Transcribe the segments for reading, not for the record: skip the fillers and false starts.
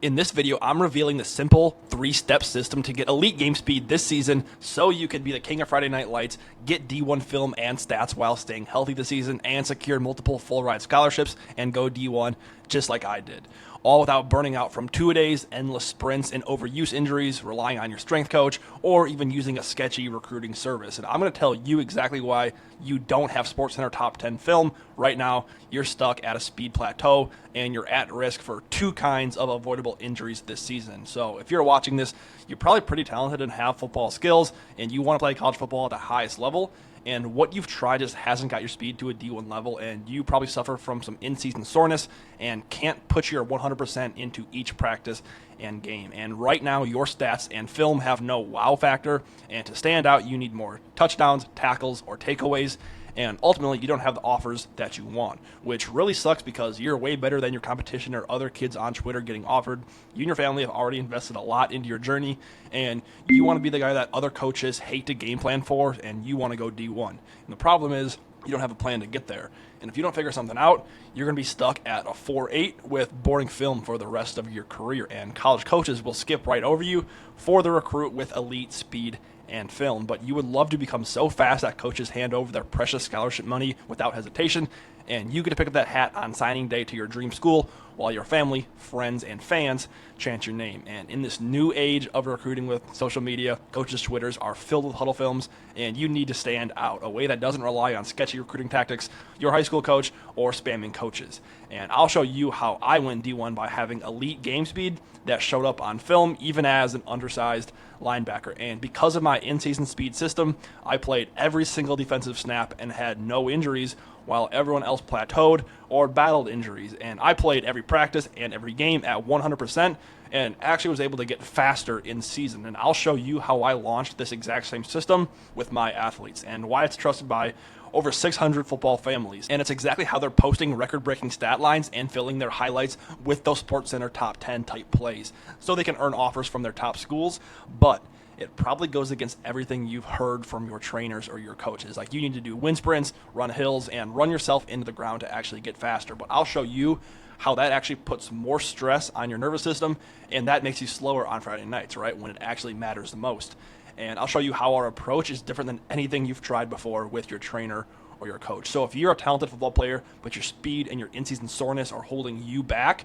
In this video, I'm revealing the simple three-step system to get elite game speed this season so you can be the king of Friday Night Lights, get D1 film and stats while staying healthy this season, and secure multiple full-ride scholarships and go D1 just like I did. All without burning out from two-a-days, endless sprints, and overuse injuries, relying on your strength coach, or even using a sketchy recruiting service. And I'm going to tell you exactly why you don't have SportsCenter Top 10 film. Right now, you're stuck at a speed plateau, and you're at risk for two kinds of avoidable injuries this season. So if you're watching this, you're probably pretty talented and have football skills, and you want to play college football at the highest level. And what you've tried just hasn't got your speed to a D1 level, and you probably suffer from some in-season soreness and can't put your 100% into each practice and game. And right now, your stats and film have no wow factor, and to stand out, you need more touchdowns, tackles, or takeaways. And ultimately, you don't have the offers that you want, which really sucks because you're way better than your competition or other kids on Twitter getting offered. You and your family have already invested a lot into your journey, and you want to be the guy that other coaches hate to game plan for, and you want to go D1. And the problem is, you don't have a plan to get there. And if you don't figure something out, you're going to be stuck at a 4.8 with boring film for the rest of your career. And college coaches will skip right over you for the recruit with elite speed and film. But you would love to become so fast that coaches hand over their precious scholarship money without hesitation, and you get to pick up that hat on signing day to your dream school while your family, friends, and fans chant your name. And in this new age of recruiting with social media, coaches' Twitters are filled with huddle films, and you need to stand out a way that doesn't rely on sketchy recruiting tactics, your high school coach, or spamming coaches. And I'll show you how I went D1 by having elite game speed that showed up on film, even as an undersized linebacker. And because of my in-season speed system, I played every single defensive snap and had no injuries, while everyone else plateaued or battled injuries. And I played every practice and every game at 100% and actually was able to get faster in season. And I'll show you how I launched this exact same system with my athletes and why it's trusted by over 600 football families. And it's exactly how they're posting record-breaking stat lines and filling their highlights with those SportsCenter Top 10 type plays so they can earn offers from their top schools. But it probably goes against everything you've heard from your trainers or your coaches. Like, you need to do wind sprints, run hills, and run yourself into the ground to actually get faster. But I'll show you how that actually puts more stress on your nervous system, and that makes you slower on Friday nights, right, when it actually matters the most. And I'll show you how our approach is different than anything you've tried before with your trainer or your coach. So if you're a talented football player, but your speed and your in-season soreness are holding you back,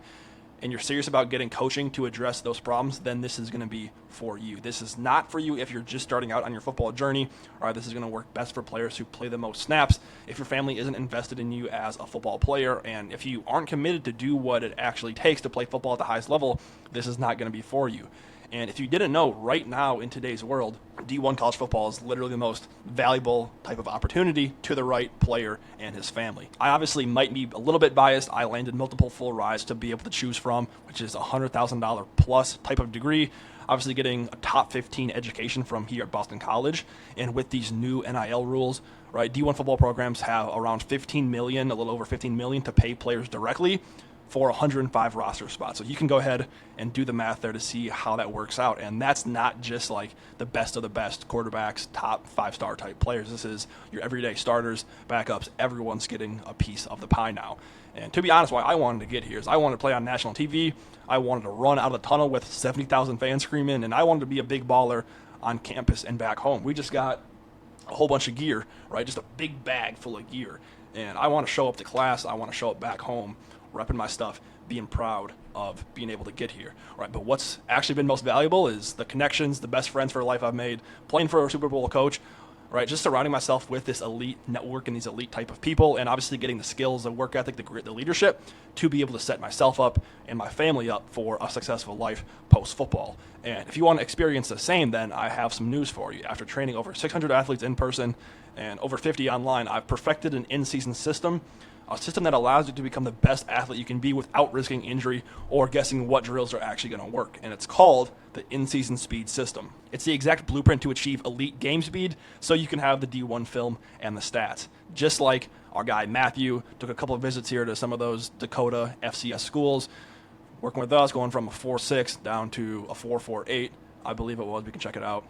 and you're serious about getting coaching to address those problems, then this is going to be for you. This is not for you if you're just starting out on your football journey, or this is going to work best for players who play the most snaps, if your family isn't invested in you as a football player, and if you aren't committed to do what it actually takes to play football at the highest level, this is not going to be for you. And if you didn't know, right now in today's world, D1 college football is literally the most valuable type of opportunity to the right player and his family. I obviously might be a little bit biased. I landed multiple full rides to be able to choose from, which is a $100,000 plus type of degree. Obviously getting a top 15 education from here at Boston College. And with these new NIL rules, right, D1 football programs have around 15 million, a little over 15 million to pay players directly for 105 roster spots. So you can go ahead and do the math there to see how that works out. And that's not just like the best of the best quarterbacks, top 5-star type players. This is your everyday starters, backups. Everyone's getting a piece of the pie now. And to be honest, why I wanted to get here is I wanted to play on national TV. I wanted to run out of the tunnel with 70,000 fans screaming, and I wanted to be a big baller on campus and back home. We just got a whole bunch of gear, right? Just a big bag full of gear. And I want to show up to class. I want to show up back home, repping my stuff, being proud of being able to get here, right? But what's actually been most valuable is the connections, the best friends for life I've made, playing for a Super Bowl coach, right? Just surrounding myself with this elite network and these elite type of people, and obviously getting the skills, the work ethic, the grit, the leadership to be able to set myself up and my family up for a successful life post-football. And if you want to experience the same, then I have some news for you. After training over 600 athletes in person and over 50 online, I've perfected an in-season system, a system that allows you to become the best athlete you can be without risking injury or guessing what drills are actually going to work. And it's called the in-season speed system. It's the exact blueprint to achieve elite game speed so you can have the D1 film and the stats. Just like our guy Matthew took a couple of visits here to some of those Dakota FCS schools, working with us, going from a 4.6 down to a 4.48, I believe it was. We can check it out.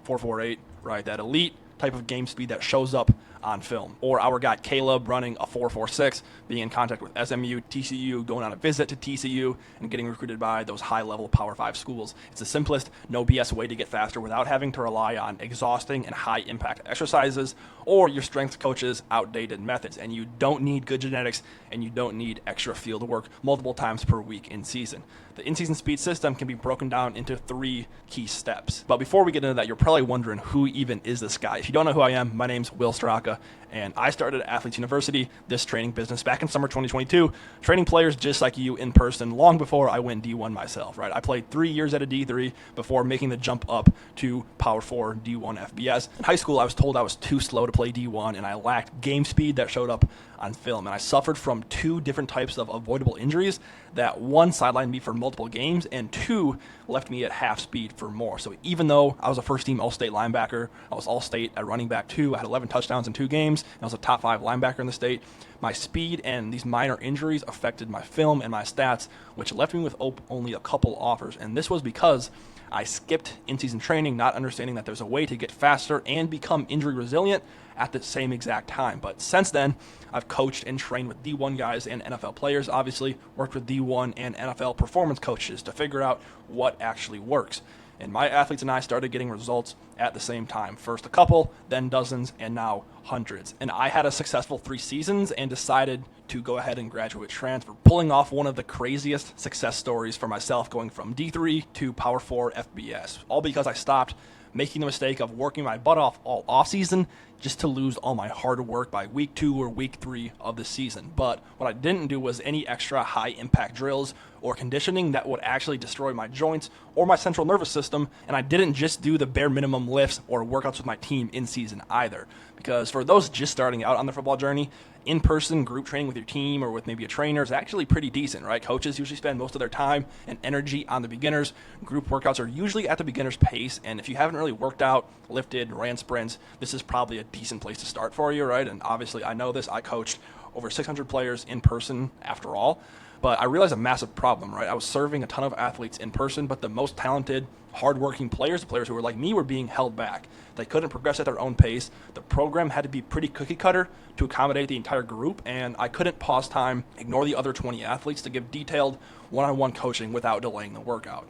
4.48, right? That elite type of game speed that shows up on film. Or our guy Caleb running a 4.46, being in contact with SMU, TCU, going on a visit to TCU, and getting recruited by those high-level Power 5 schools. It's the simplest, no BS way to get faster without having to rely on exhausting and high-impact exercises or your strength coach's outdated methods. And you don't need good genetics, and you don't need extra field work multiple times per week in season. The in-season speed system can be broken down into 3 key steps. But before we get into that, you're probably wondering, who even is this guy? If you don't know who I am, my name's Will Straka, and I started at Athletes University, this training business, back in summer 2022, training players just like you in person long before I went D1 myself, right? I played 3 years at a D3 before making the jump up to Power 4 D1 FBS. In high school, I was told I was too slow to play D1, and I lacked game speed that showed up on film, and I suffered from 2 different types of avoidable injuries that, 1, sidelined me for multiple games, and 2, left me at half speed for more. So even though I was a first-team All-State linebacker, I was All-State at running back too, I had 11 touchdowns in 2 games, and I was a top 5 linebacker in the state, my speed and these minor injuries affected my film and my stats, which left me with only a couple offers. And this was because I skipped in-season training, not understanding that there's a way to get faster and become injury resilient at the same exact time. But since then, I've coached and trained with D1 guys and NFL players, obviously worked with D1 and NFL performance coaches to figure out what actually works. And my athletes and I started getting results at the same time. First a couple, then dozens, and now hundreds. And I had a successful 3 seasons and decided to go ahead and graduate transfer, pulling off one of the craziest success stories for myself, going from D3 to Power 4 FBS, all because I stopped making the mistake of working my butt off all offseason just to lose all my hard work by week 2 or week 3 of the season. But what I didn't do was any extra high impact drills or conditioning that would actually destroy my joints or my central nervous system. And I didn't just do the bare minimum lifts or workouts with my team in season either. Because for those just starting out on the football journey, in-person group training with your team or with maybe a trainer is actually pretty decent, right? Coaches usually spend most of their time and energy on the beginners. Group workouts are usually at the beginner's pace, and if you haven't really worked out, lifted, ran sprints, this is probably a decent place to start for you, right? And obviously, I know this. I coached over 600 players in person after all. But I realized a massive problem, right? I was serving a ton of athletes in person, but the most talented, hardworking players, the players who were like me, were being held back. They couldn't progress at their own pace. The program had to be pretty cookie cutter to accommodate the entire group, and I couldn't pause time, ignore the other 20 athletes to give detailed one-on-one coaching without delaying the workout.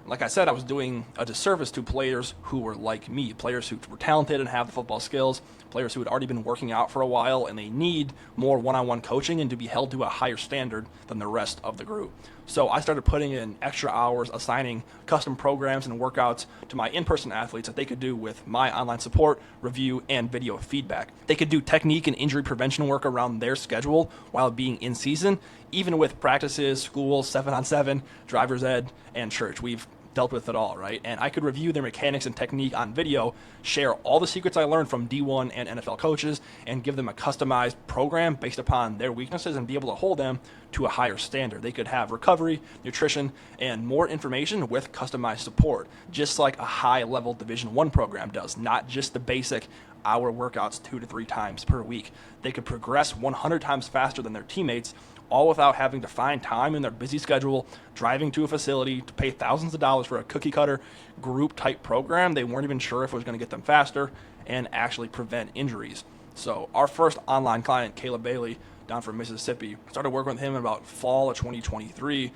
Like I said, I was doing a disservice to players who were like me, players who were talented and have the football skills, players who had already been working out for a while, and they need more one-on-one coaching and to be held to a higher standard than the rest of the group. So I started putting in extra hours, assigning custom programs and workouts to my in-person athletes that they could do with my online support, review, and video feedback. They could do technique and injury prevention work around their schedule while being in season, even with practices, school, 7-on-7, driver's ed, and church. We've dealt with it all, right? And I could review their mechanics and technique on video, share all the secrets I learned from D1 and NFL coaches, and give them a customized program based upon their weaknesses and be able to hold them to a higher standard. They could have recovery, nutrition, and more information with customized support, just like a high-level Division I program does, not just the basic hour workouts 2 to 3 times per week. They could progress 100 times faster than their teammates, all without having to find time in their busy schedule, driving to a facility to pay thousands of dollars for a cookie cutter group type program they weren't even sure if it was going to get them faster and actually prevent injuries. So our first online client, Caleb Bailey, down from Mississippi, started working with him in about fall of 2023,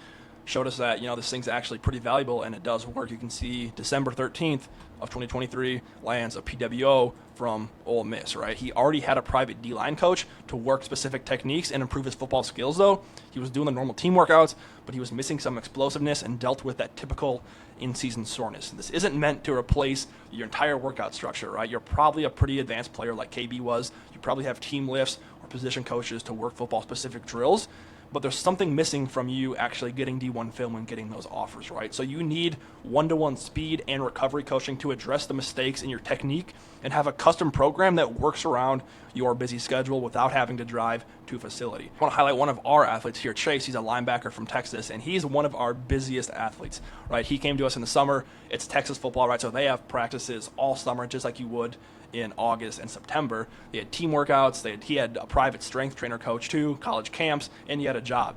showed us that, this thing's actually pretty valuable and it does work. You can see December 13th of 2023 lands a PWO from Ole Miss, right? He already had a private D-line coach to work specific techniques and improve his football skills, though. He was doing the normal team workouts, but he was missing some explosiveness and dealt with that typical in-season soreness. This isn't meant to replace your entire workout structure, right? You're probably a pretty advanced player like KB was. You probably have team lifts or position coaches to work football-specific drills, but there's something missing from you actually getting D1 film and getting those offers, right? So you need one-to-one speed and recovery coaching to address the mistakes in your technique and have a custom program that works around your busy schedule without having to drive to a facility. I want to highlight one of our athletes here, Chase. He's a linebacker from Texas, and he's one of our busiest athletes, right? He came to us in the summer. It's Texas football, right? So they have practices all summer, just like you would in August and September. They had team workouts. He had a private strength trainer coach too, college camps, and he had a job.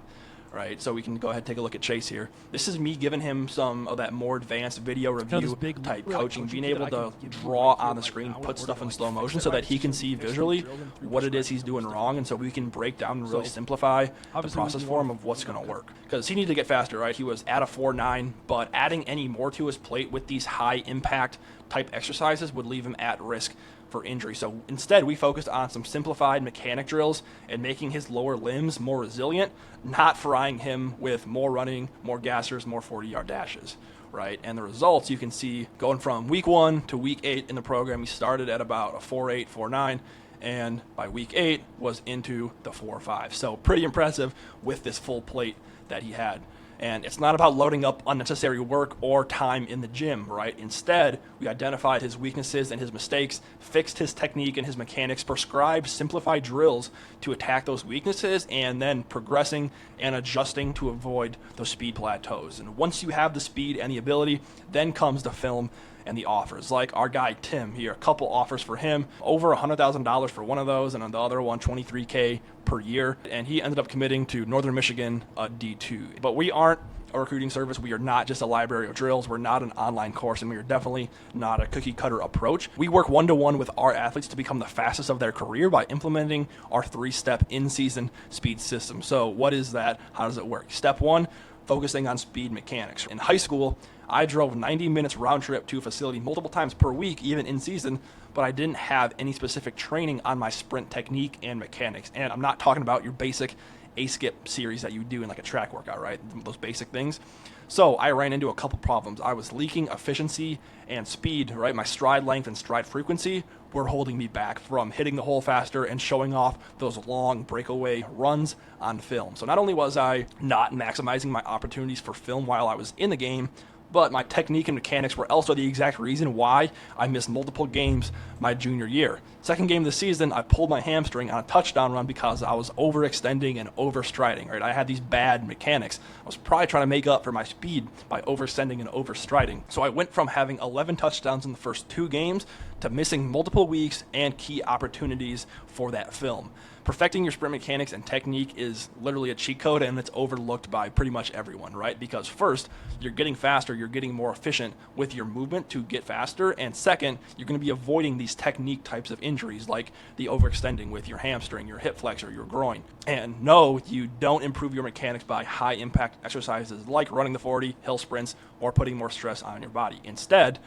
right? So we can go ahead and take a look at Chase here. This is me giving him some of that more advanced video review type coaching, being able to draw on the screen, put stuff in slow motion so that he can see visually what it is he's doing wrong, and so we can break down and really simplify the process for him of what's going to work. Because he needed to get faster, right? He was at a 4.9, but adding any more to his plate with these high impact type exercises would leave him at risk for injury. So instead, we focused on some simplified mechanic drills and making his lower limbs more resilient, not frying him with more running, more gassers, more 40-yard dashes, right? And the results you can see going from week 1 to week 8 in the program. He started at about a 4.8, 4.9, and by week 8 was into the 4.5. So pretty impressive with this full plate that he had. And it's not about loading up unnecessary work or time in the gym, right? Instead, we identified his weaknesses and his mistakes, fixed his technique and his mechanics, prescribed simplified drills to attack those weaknesses, and then progressing and adjusting to avoid those speed plateaus. And once you have the speed and the ability, then comes the film and the offers. Like our guy Tim here, a couple offers for him, over $100,000 for one of those, and on the other one, $23K per year. And he ended up committing to Northern Michigan, a D2. But we aren't a recruiting service. We are not just a library of drills. We're not an online course, and we are definitely not a cookie cutter approach. We work one-to-one with our athletes to become the fastest of their career by implementing our 3-step in-season speed system. So what is that? How does it work? Step 1, focusing on speed mechanics. In high school, I drove 90 minutes round trip to a facility multiple times per week, even in season, but I didn't have any specific training on my sprint technique and mechanics. And I'm not talking about your basic A-skip series that you do in like a track workout, right? Those basic things. So I ran into a couple problems. I was leaking efficiency and speed, right? My stride length and stride frequency were holding me back from hitting the hole faster and showing off those long breakaway runs on film. So not only was I not maximizing my opportunities for film while I was in the game, but my technique and mechanics were also the exact reason why I missed multiple games my junior year. Second game of the season, I pulled my hamstring on a touchdown run because I was overextending and overstriding, right? I had these bad mechanics. I was probably trying to make up for my speed by overextending and overstriding. So I went from having 11 touchdowns in the first 2 games to missing multiple weeks and key opportunities for that film. Perfecting your sprint mechanics and technique is literally a cheat code, and it's overlooked by pretty much everyone, right? Because first, you're getting faster, you're getting more efficient with your movement to get faster, and second, you're going to be avoiding these technique types of injuries like the overextending with your hamstring, your hip flexor, your groin. And no, you don't improve your mechanics by high impact exercises like running the 40, hill sprints, or putting more stress on your body. Instead,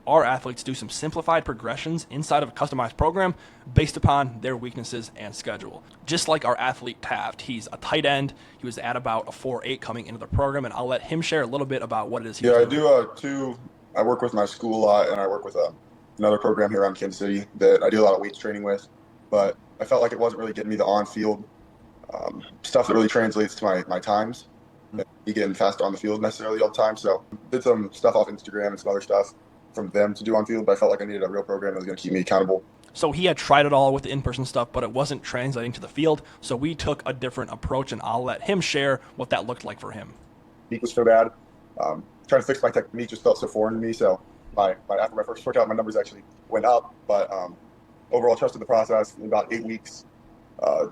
our athletes do some simplified progressions inside of a customized program based upon their weaknesses and schedule. Just like our athlete Taft, he's a tight end. He was at about a 4.8 coming into the program, and I'll let him share a little bit about what it is he's doing. I work with my school a lot, and I work with another program here around Kansas City that I do a lot of weights training with, but I felt like it wasn't really getting me the on-field stuff that really translates to my times. Me getting faster on the field necessarily all the time, so did some stuff off Instagram and some other stuff from them to do on field, but I felt like I needed a real program that was going to keep me accountable. So he had tried it all with the in-person stuff, but it wasn't translating to the field, so we took a different approach, and I'll let him share what that looked like for him. Technique was so bad. Trying to fix my technique just felt so foreign to me, so after my first workout, my numbers actually went up, but overall trusted the process. In about 8 weeks,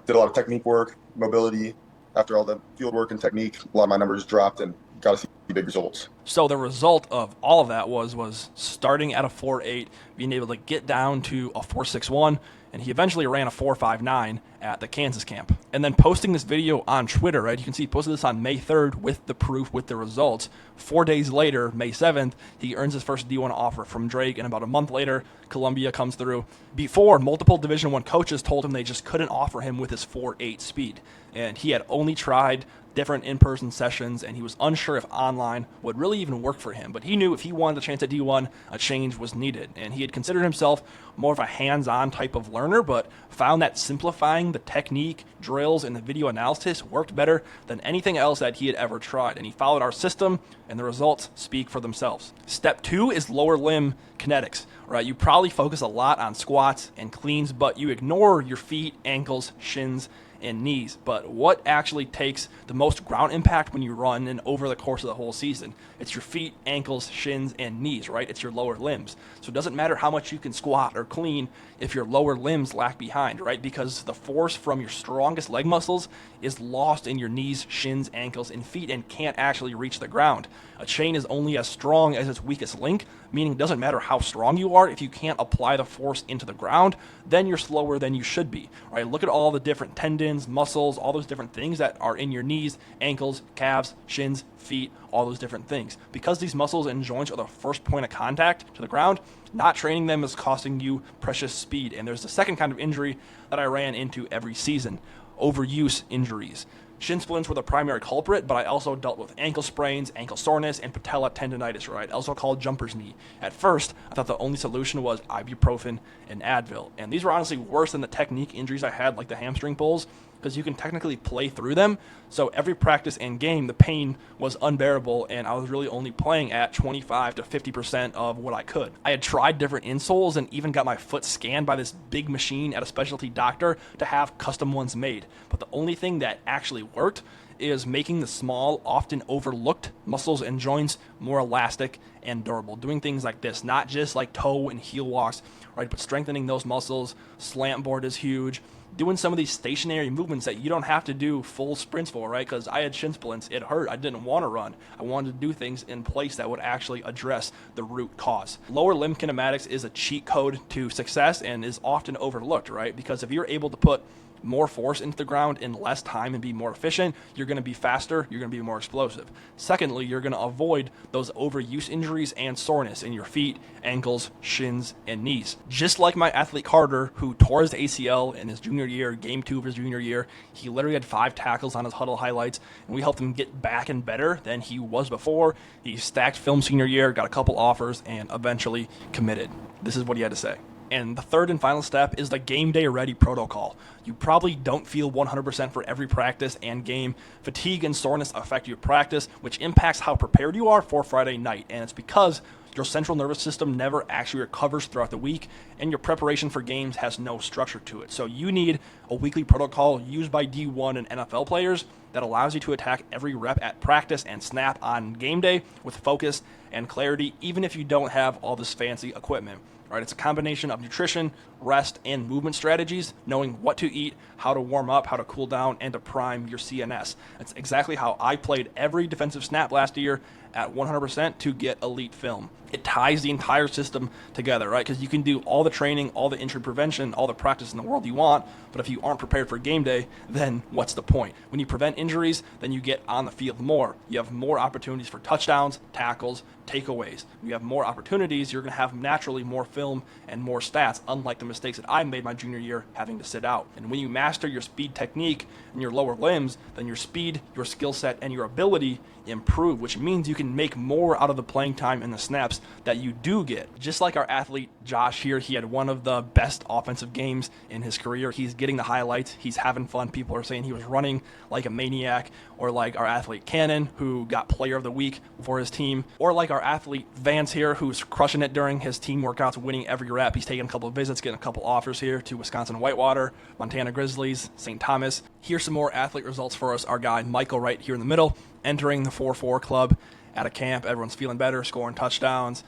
did a lot of technique work, mobility. After all the field work and technique, a lot of my numbers dropped and got to see big results. So the result of all of that was starting at a 4.8, being able to get down to a 4.61, and he eventually ran a 4.59 at the Kansas camp. And then posting this video on Twitter, right? You can see he posted this on May 3rd with the proof, with the results. 4 days later, May 7th, he earns his first D1 offer from Drake, and about a month later, Columbia comes through. Before, multiple Division I coaches told him they just couldn't offer him with his 4.8 speed. And he had only tried different in-person sessions, and he was unsure if online would really even work for him. But he knew if he wanted a chance at D1, a change was needed. And he had considered himself more of a hands-on type of learner, but found that simplifying the technique, drills, and the video analysis worked better than anything else that he had ever tried. And he followed our system, and the results speak for themselves. Step 2 is lower limb kinetics. Right, you probably focus a lot on squats and cleans, but you ignore your feet, ankles, shins, and knees. But what actually takes the most ground impact when you run and over the course of the whole season? It's your feet, ankles, shins, and knees, right? It's your lower limbs. So it doesn't matter how much you can squat or clean if your lower limbs lag behind, right? Because the force from your strongest leg muscles is lost in your knees, shins, ankles, and feet and can't actually reach the ground. A chain is only as strong as its weakest link, meaning it doesn't matter how strong you are. If you can't apply the force into the ground, then you're slower than you should be, right? Look at all the different tendons, muscles, all those different things that are in your knees, ankles, calves, shins, feet, all those different things. Because these muscles and joints are the first point of contact to the ground, not training them is costing you precious speed. And there's the second kind of injury that I ran into every season: overuse injuries. Shin splints were the primary culprit, but I also dealt with ankle sprains, ankle soreness, and patella tendonitis, right? Also called jumper's knee. At first, I thought the only solution was ibuprofen and Advil. And these were honestly worse than the technique injuries I had, like the hamstring pulls, because you can technically play through them. So every practice and game, the pain was unbearable, and I was really only playing at 25 to 50% of what I could. I had tried different insoles and even got my foot scanned by this big machine at a specialty doctor to have custom ones made. But the only thing that actually worked is making the small, often overlooked muscles and joints more elastic and durable. Doing things like this, not just like toe and heel walks, right, but strengthening those muscles. Slant board is huge. Doing some of these stationary movements that you don't have to do full sprints for, right? Because I had shin splints. It hurt. I didn't want to run. I wanted to do things in place that would actually address the root cause. Lower limb kinematics is a cheat code to success and is often overlooked, right? Because if you're able to put more force into the ground in less time and be more efficient, you're going to be faster, you're going to be more explosive. Secondly, you're going to avoid those overuse injuries and soreness in your feet, ankles, shins, and knees. Just like my athlete Carter, who tore his ACL in his junior year, game 2 of his junior year. He literally had 5 tackles on his huddle highlights, and we helped him get back and better than he was before. He stacked film senior year, got a couple offers, and eventually committed. This is what he had to say. And the third and final step is the game day ready protocol. You probably don't feel 100% for every practice and game. Fatigue and soreness affect your practice, which impacts how prepared you are for Friday night. And it's because your central nervous system never actually recovers throughout the week, and your preparation for games has no structure to it. So you need a weekly protocol used by D1 and NFL players that allows you to attack every rep at practice and snap on game day with focus and clarity, even if you don't have all this fancy equipment. Right, it's a combination of nutrition, rest, and movement strategies, knowing what to eat, how to warm up, how to cool down, and to prime your CNS. That's exactly how I played every defensive snap last year at 100% to get elite film. It ties the entire system together, right? Because you can do all the training, all the injury prevention, all the practice in the world you want, but if you aren't prepared for game day, then what's the point? When you prevent injuries, then you get on the field more. You have more opportunities for touchdowns, tackles, takeaways. When you have more opportunities, you're going to have naturally more film and more stats, unlike the mistakes that I made my junior year having to sit out. And when you master your speed technique and your lower limbs, then your speed, your skill set, and your ability improve, which means you can make more out of the playing time and the snaps that you do get. Just like our athlete Josh here, he had one of the best offensive games in his career. He's getting the highlights. He's having fun. People are saying he was running like a maniac. Or like our athlete Cannon, who got player of the week for his team. Or like our athlete Vance here, who's crushing it during his team workouts, winning every rep. He's taking a couple of visits, getting a couple offers here to Wisconsin Whitewater, Montana Grizzlies, St. Thomas. Here's some more athlete results for us. Our guy Michael right here in the middle, entering the 4-4 club at a camp. Everyone's feeling better, scoring touchdowns,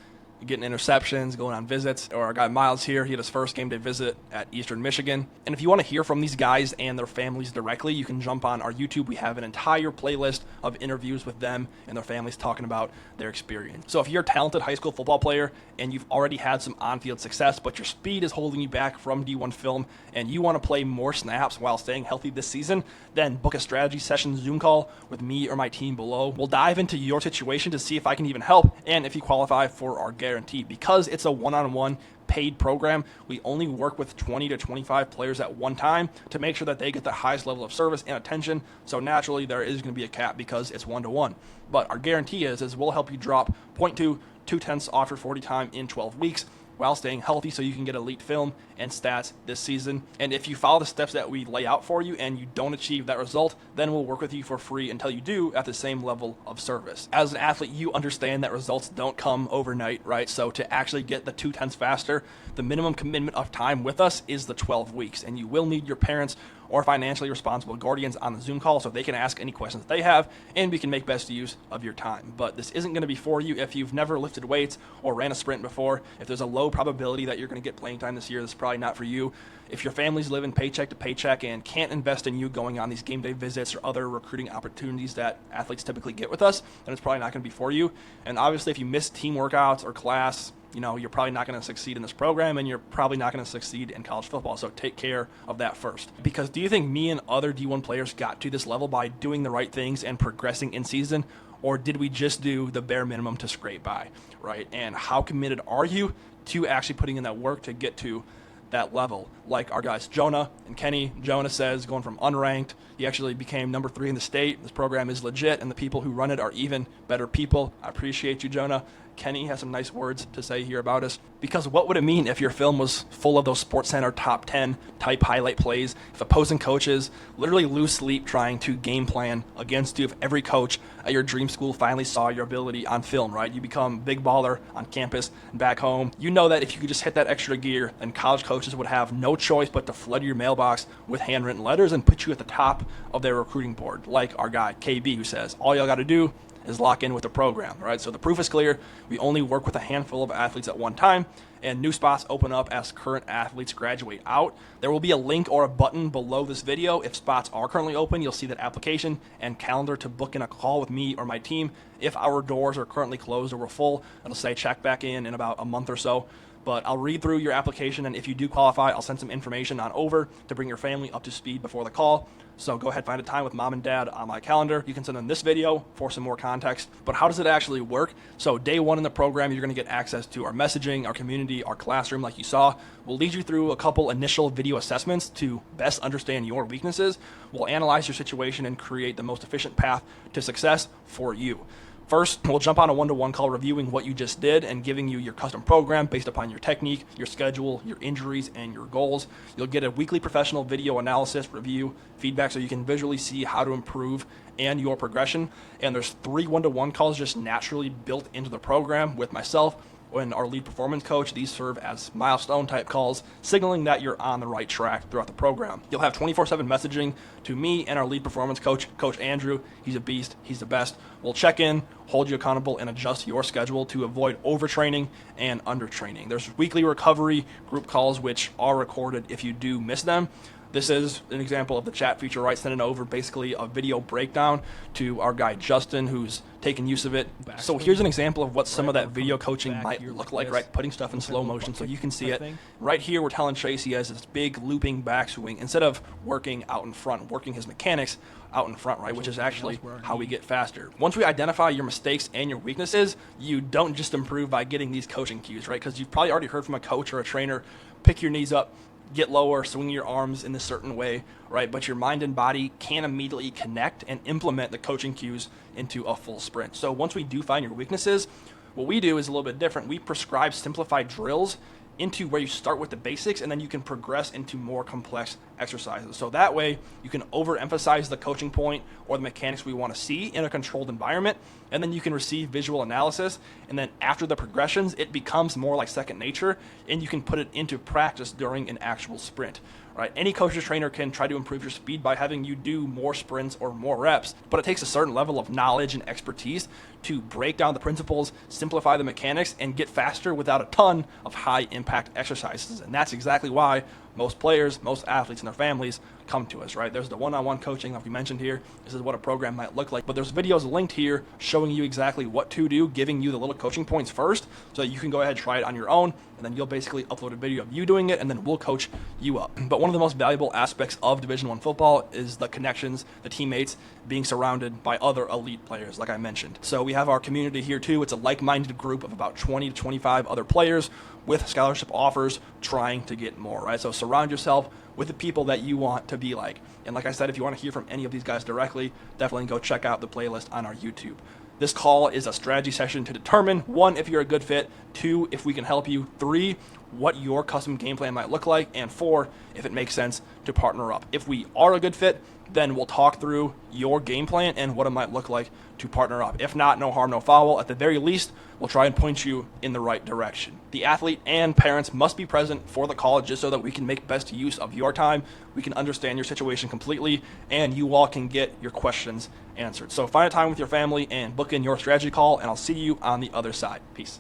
getting interceptions, going on visits. Or our guy Miles here, he had his first game day visit at Eastern Michigan. And if you want to hear from these guys and their families directly, you can jump on our YouTube. We have an entire playlist of interviews with them and their families talking about their experience. So if you're a talented high school football player and you've already had some on-field success, but your speed is holding you back from D1 film and you want to play more snaps while staying healthy this season, then book a strategy session Zoom call with me or my team below. We'll dive into your situation to see if I can even help and if you qualify for our guarantee. Because it's a one-on-one paid program, we only work with 20 to 25 players at one time to make sure that they get the highest level of service and attention. So naturally there is going to be a cap because it's one-to-one. But our guarantee is we'll help you drop 0.2, 0.2 off your 40 time in 12 weeks while staying healthy so you can get elite film and stats this season. And if you follow the steps that we lay out for you and you don't achieve that result, then we'll work with you for free until you do at the same level of service. As an athlete, you understand that results don't come overnight, right? So to actually get the 0.2 faster, the minimum commitment of time with us is the 12 weeks. And you will need your parents or financially responsible guardians on the Zoom call so they can ask any questions they have, and we can make best use of your time. But this isn't going to be for you if you've never lifted weights or ran a sprint before. If there's a low probability that you're going to get playing time this year, this is probably not for you. If your family's living paycheck to paycheck and can't invest in you going on these game day visits or other recruiting opportunities that athletes typically get with us, then it's probably not going to be for you. And obviously, if you miss team workouts or class, you're probably not going to succeed in this program, and you're probably not going to succeed in college football. So take care of that first. Because do you think me and other D1 players got to this level by doing the right things and progressing in season? Or did we just do the bare minimum to scrape by, right? And how committed are you to actually putting in that work to get to that level? Like our guys Jonah and Kenny. Jonah says going from unranked, he actually became number 3 in the state. This program is legit, and the people who run it are even better people. I appreciate you, Jonah. Kenny has some nice words to say here about us. Because what would it mean if your film was full of those SportsCenter top 10 type highlight plays, if opposing coaches literally lose sleep trying to game plan against you, if every coach at your dream school finally saw your ability on film, right? You become big baller on campus and back home. You know that if you could just hit that extra gear, then college coaches would have no choice but to flood your mailbox with handwritten letters and put you at the top of their recruiting board, like our guy KB, who says all y'all got to do is lock in with the program, right? So the proof is clear. We only work with a handful of athletes at one time, and new spots open up as current athletes graduate out. There will be a link or a button below this video. If spots are currently open, you'll see that application and calendar to book in a call with me or my team. If our doors are currently closed or we're full, it'll say check back in about a month or so. But I'll read through your application, and if you do qualify, I'll send some information on over to bring your family up to speed before the call. So go ahead, find a time with mom and dad on my calendar. You can send them this video for some more context. But how does it actually work? So day 1 in the program, you're going to get access to our messaging, our community, our classroom like you saw. We'll lead you through a couple initial video assessments to best understand your weaknesses. We'll analyze your situation and create the most efficient path to success for you. First, we'll jump on a one-to-one call reviewing what you just did and giving you your custom program based upon your technique, your schedule, your injuries, and your goals. You'll get a weekly professional video analysis, review, feedback so you can visually see how to improve and your progression. And there's 3 one-to-one calls just naturally built into the program with myself and our lead performance coach. These serve as milestone type calls, signaling that you're on the right track throughout the program. You'll have 24/7 messaging to me and our lead performance coach, Coach Andrew. He's a beast. He's the best. We'll check in, hold you accountable, and adjust your schedule to avoid overtraining and undertraining. There's weekly recovery group calls, which are recorded if you do miss them. This is an example of the chat feature, right? Sending over basically a video breakdown to our guy Justin, who's taking use of it. So here's an example of what some of that video coaching might look like, right? Putting stuff in slow motion so you can see it. Right here, we're telling Chase he has this big looping backswing. Instead of working out in front, working his mechanics out in front, right? Which is actually how we get faster. Once we identify your mistakes and your weaknesses, you don't just improve by getting these coaching cues, right? Because you've probably already heard from a coach or a trainer, pick your knees up, get lower, swing your arms in this certain way, right? But your mind and body can't immediately connect and implement the coaching cues into a full sprint. So once we do find your weaknesses, what we do is a little bit different. We prescribe simplified drills into where you start with the basics, and then you can progress into more complex exercises. So that way you can overemphasize the coaching point or the mechanics we want to see in a controlled environment, and then you can receive visual analysis, and then after the progressions it becomes more like second nature, and you can put it into practice during an actual sprint. Right? Any coach or trainer can try to improve your speed by having you do more sprints or more reps, but it takes a certain level of knowledge and expertise to break down the principles, simplify the mechanics, and get faster without a ton of high impact exercises. And that's exactly why most players, most athletes and their families come to us, right? There's the one-on-one coaching like we mentioned here. This is what a program might look like, but there's videos linked here showing you exactly what to do, giving you the little coaching points first so that you can go ahead and try it on your own, and then you'll basically upload a video of you doing it, and then we'll coach you up. But one of the most valuable aspects of Division I football is the connections, the teammates, being surrounded by other elite players, like I mentioned. So we have our community here too. It's a like-minded group of about 20 to 25 other players with scholarship offers trying to get more, right? So surround yourself with the people that you want to be like. And like I said, if you want to hear from any of these guys directly, definitely go check out the playlist on our YouTube. This call is a strategy session to determine, 1, if you're a good fit, 2, if we can help you, 3, what your custom game plan might look like, and 4, if it makes sense to partner up. If we are a good fit, then we'll talk through your game plan and what it might look like to partner up. If not, no harm, no foul. At the very least, we'll try and point you in the right direction. The athlete and parents must be present for the call just so that we can make best use of your time, we can understand your situation completely, and you all can get your questions answered. So find a time with your family and book in your strategy call, and I'll see you on the other side. Peace.